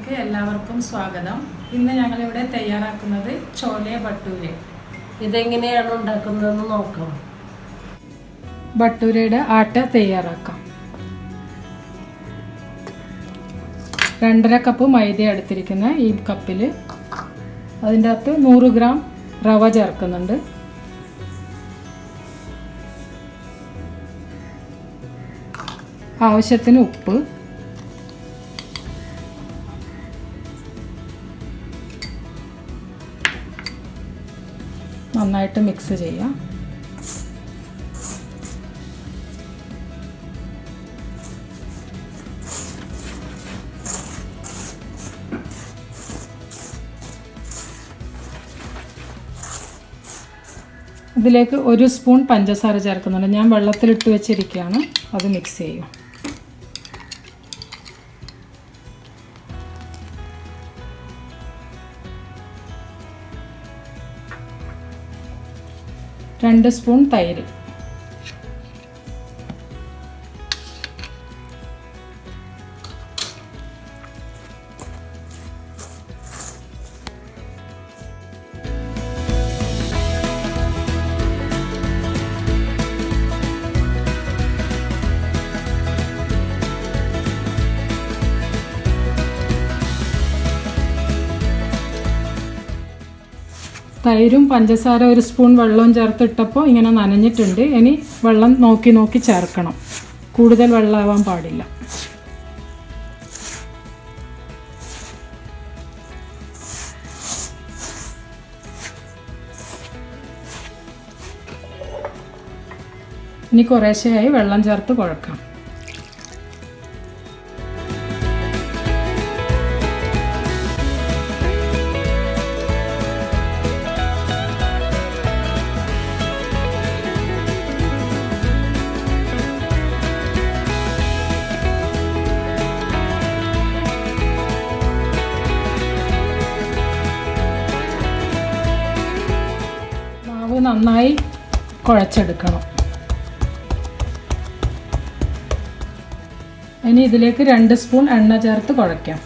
ചാനലിലേക്ക് എല്ലാവർക്കും സ്വാഗതം. ഇന്ന് ഞങ്ങളിവിടെ തയ്യാറാക്കുന്നത് ചോലെ ഭട്ടൂരെ. ഇതെങ്ങനെയാണ് ഉണ്ടാക്കുന്നതെന്ന് നോക്കാം. ഭട്ടൂരയുടെ ആട്ട തയ്യാറാക്കാം. 2.5 കപ്പ് മൈദ എടുത്തിരിക്കുന്ന ഈ കപ്പിൽ അതിൻ്റെ അകത്ത് 100 ഗ്രാം റവ ചേർക്കുന്നുണ്ട്. ആവശ്യത്തിന് ഉപ്പ്, നന്നായിട്ട് മിക്സ് ചെയ്യാം. ഇതിലേക്ക് 1 സ്പൂൺ പഞ്ചസാര ചേർക്കുന്നുണ്ട്. ഞാൻ വെള്ളത്തിലിട്ട് വെച്ചിരിക്കുകയാണ്. അത് മിക്സ് ചെയ്യും. രണ്ട് സ്പൂൺ തൈര്, തൈരും പഞ്ചസാര 1 സ്പൂൺ വെള്ളവും ചേർത്തിട്ടപ്പോൾ ഇങ്ങനെ നനഞ്ഞിട്ടുണ്ട്. ഇനി വെള്ളം നോക്കി ചേർക്കണം. കൂടുതൽ വെള്ളമാവാൻ പാടില്ല. ഇനി കുറേശ്ശെയായി വെള്ളം ചേർത്ത് കുഴക്കാം. നന്നായി കുഴച്ചെടുക്കണം. ഇനി ഇതിലേക്ക് 2 സ്പൂൺ എണ്ണ ചേർത്ത് കുഴയ്ക്കാം.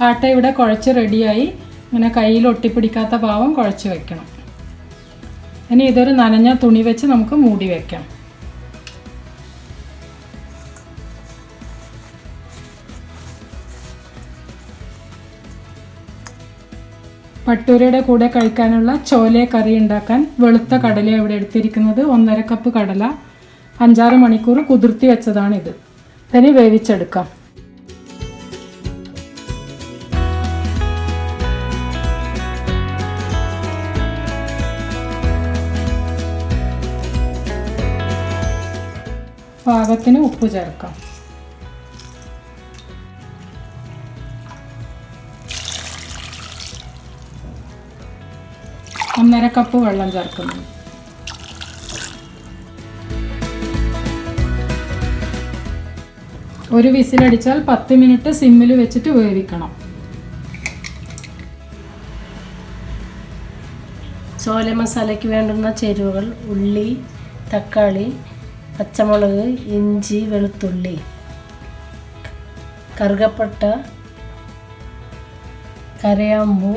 ആട്ട ഇവിടെ കുഴച്ച് റെഡിയായി. ഇങ്ങനെ കയ്യിൽ ഒട്ടിപ്പിടിക്കാത്ത പാവം കുഴച്ച് വെക്കണം. ഇനി ഇതൊരു നനഞ്ഞ തുണി വെച്ച് നമുക്ക് മൂടി വെക്കാം. ഭട്ടൂരയുടെ കൂടെ കഴിക്കാനുള്ള ചോലെ കറി ഉണ്ടാക്കാൻ വെളുത്ത കടല ഇവിടെ എടുത്തിരിക്കുന്നത്. 1.5 കപ്പ് കടല 5-6 മണിക്കൂർ കുതിർത്തി വെച്ചതാണിത്. ഇനി വേവിച്ചെടുക്കാം. പാകത്തിന് ഉപ്പ് ചേർക്കാം. ഒന്നര കപ്പ് വെള്ളം ചേർക്കുന്നു. ഒരു വിസിലടിച്ചാൽ 10 മിനിറ്റ് സിമ്മിൽ വെച്ചിട്ട് വേവിക്കണം. ചോല മസാലയ്ക്ക് വേണ്ടുന്ന ചേരുവകൾ: ഉള്ളി, തക്കാളി, പച്ചമുളക്, ഇഞ്ചി, വെളുത്തുള്ളി, കറുകപ്പട്ട, കരയാമ്പൂ,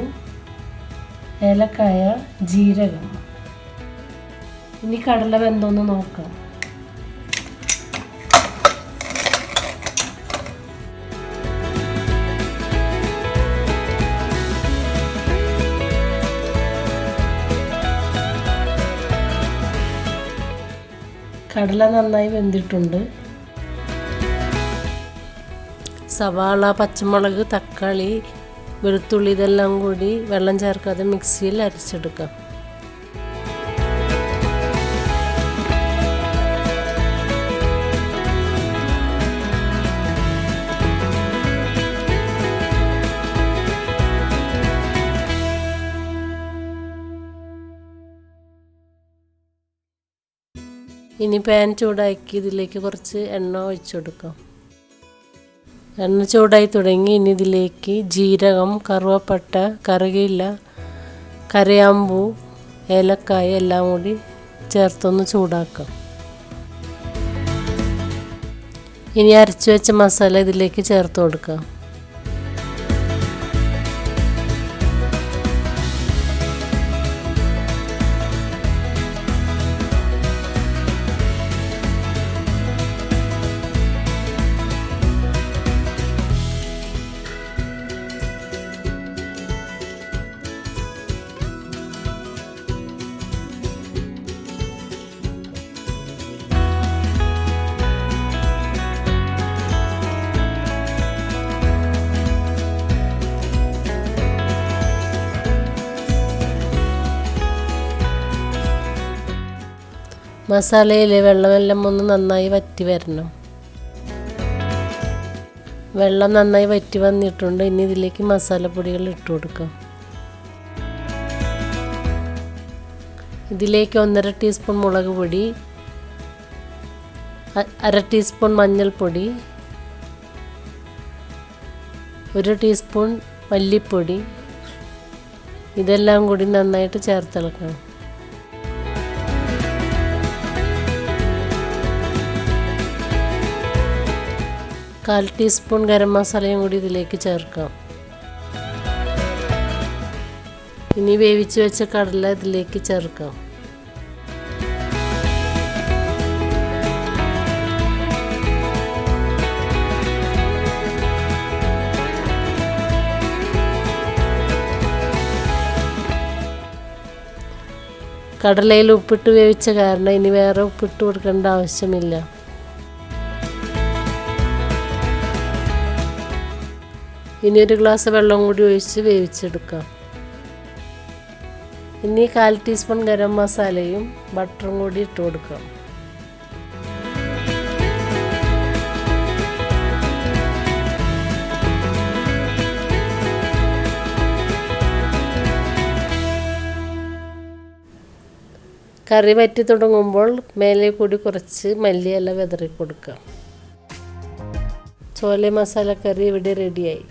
ഏലക്കായ, ജീരകം. ഇനി കടല വെന്തോന്ന് നോക്കാം. കടല നന്നായി വെന്തിട്ടുണ്ട്. സവാള, പച്ചമുളക്, തക്കാളി, വെളുത്തുള്ളി ഇതെല്ലാം കൂടി വെള്ളം ചേർക്കാതെ മിക്സിയിൽ അരച്ചെടുക്കാം. ഇനി പാൻ ചൂടാക്കി ഇതിലേക്ക് കുറച്ച് എണ്ണ ഒഴിച്ചു കൊടുക്കാം. എണ്ണ ചൂടായി തുടങ്ങി. ഇനി ഇതിലേക്ക് ജീരകം, കറുവപ്പട്ട, കറുകയില, കരയാമ്പൂ, ഏലക്കായ എല്ലാം കൂടി ചേർത്തൊന്ന് ചൂടാക്കാം. ഇനി അരച്ചു വെച്ച മസാല ഇതിലേക്ക് ചേർത്ത് കൊടുക്കാം. മസാലയിലെ വെള്ളമെല്ലാം ഒന്ന് നന്നായി വറ്റി വരണം. വെള്ളം നന്നായി വറ്റി വന്നിട്ടുണ്ട്. ഇനി ഇതിലേക്ക് മസാലപ്പൊടികൾ ഇട്ട് കൊടുക്കാം. ഇതിലേക്ക് 1.5 ടീസ്പൂൺ മുളക് പൊടി, 1/2 ടീസ്പൂൺ മഞ്ഞൾപ്പൊടി, 1 ടീസ്പൂൺ മല്ലിപ്പൊടി, ഇതെല്ലാം കൂടി നന്നായിട്ട് ചേർത്തിളക്കണം. 1/4 ടീസ്പൂൺ ഗരം മസാലയും കൂടി ഇതിലേക്ക് ചേർക്കാം. ഇനി വേവിച്ച് വെച്ച കടല ഇതിലേക്ക് ചേർക്കാം. കടലയിൽ ഉപ്പിട്ട് വേവിച്ച കാരണം ഇനി വേറെ ഉപ്പിട്ട് കൊടുക്കേണ്ട ആവശ്യമില്ല. ഇനി 1 ഗ്ലാസ് വെള്ളം കൂടി ഒഴിച്ച് വേവിച്ചെടുക്കാം. ഇനി 1/4 ടീസ്പൂൺ ഗരം മസാലയും ബട്ടറും കൂടി ഇട്ട് കൊടുക്കാം. കറി വറ്റി തുടങ്ങുമ്പോൾ മേലെ കൂടി കുറച്ച് മല്ലിയില വിതറി കൊടുക്കാം. ചോല മസാല കറി ഇവിടെ റെഡിയായി.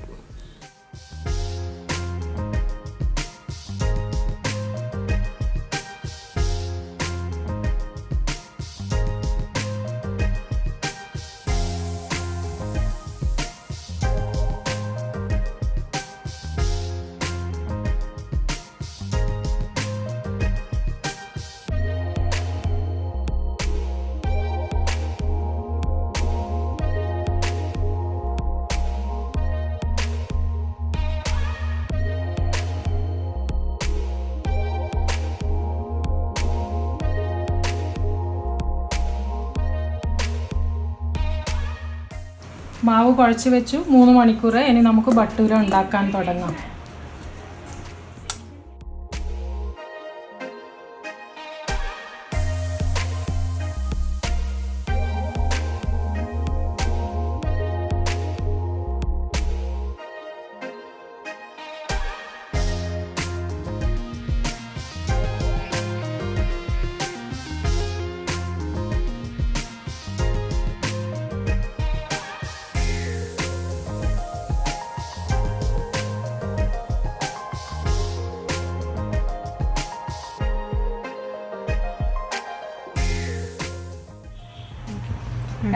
മാവ് കുഴച്ച് വെച്ചു 3 മണിക്കൂർ. ഇനി നമുക്ക് ഭട്ടൂര ഉണ്ടാക്കാൻ തുടങ്ങാം.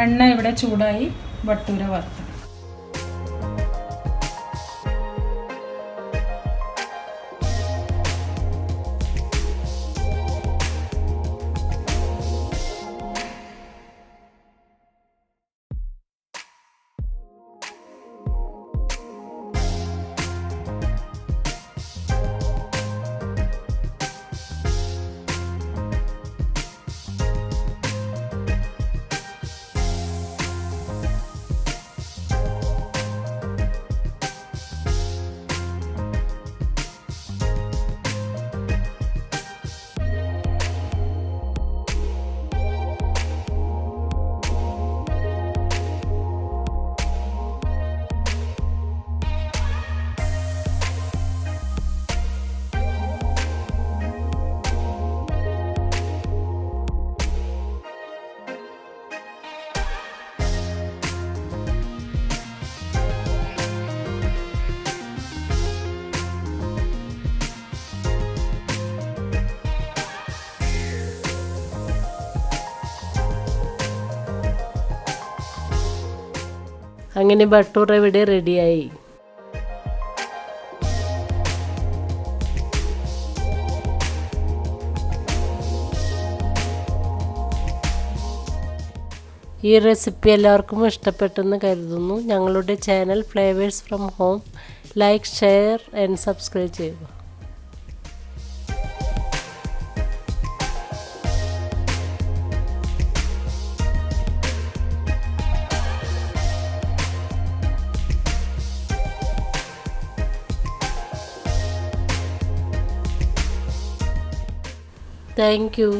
എണ്ണ ഇവിടെ ചൂടായി. ഭട്ടൂര വറുത്ത് അങ്ങനെ ബട്ടൂര ഇവിടെ റെഡിയായി. ഈ റെസിപ്പി എല്ലാവർക്കും ഇഷ്ടപ്പെട്ടെന്ന് കരുതുന്നു. ഞങ്ങളുടെ channel flavours from home like, share and subscribe ചെയ്യുക. Thank you.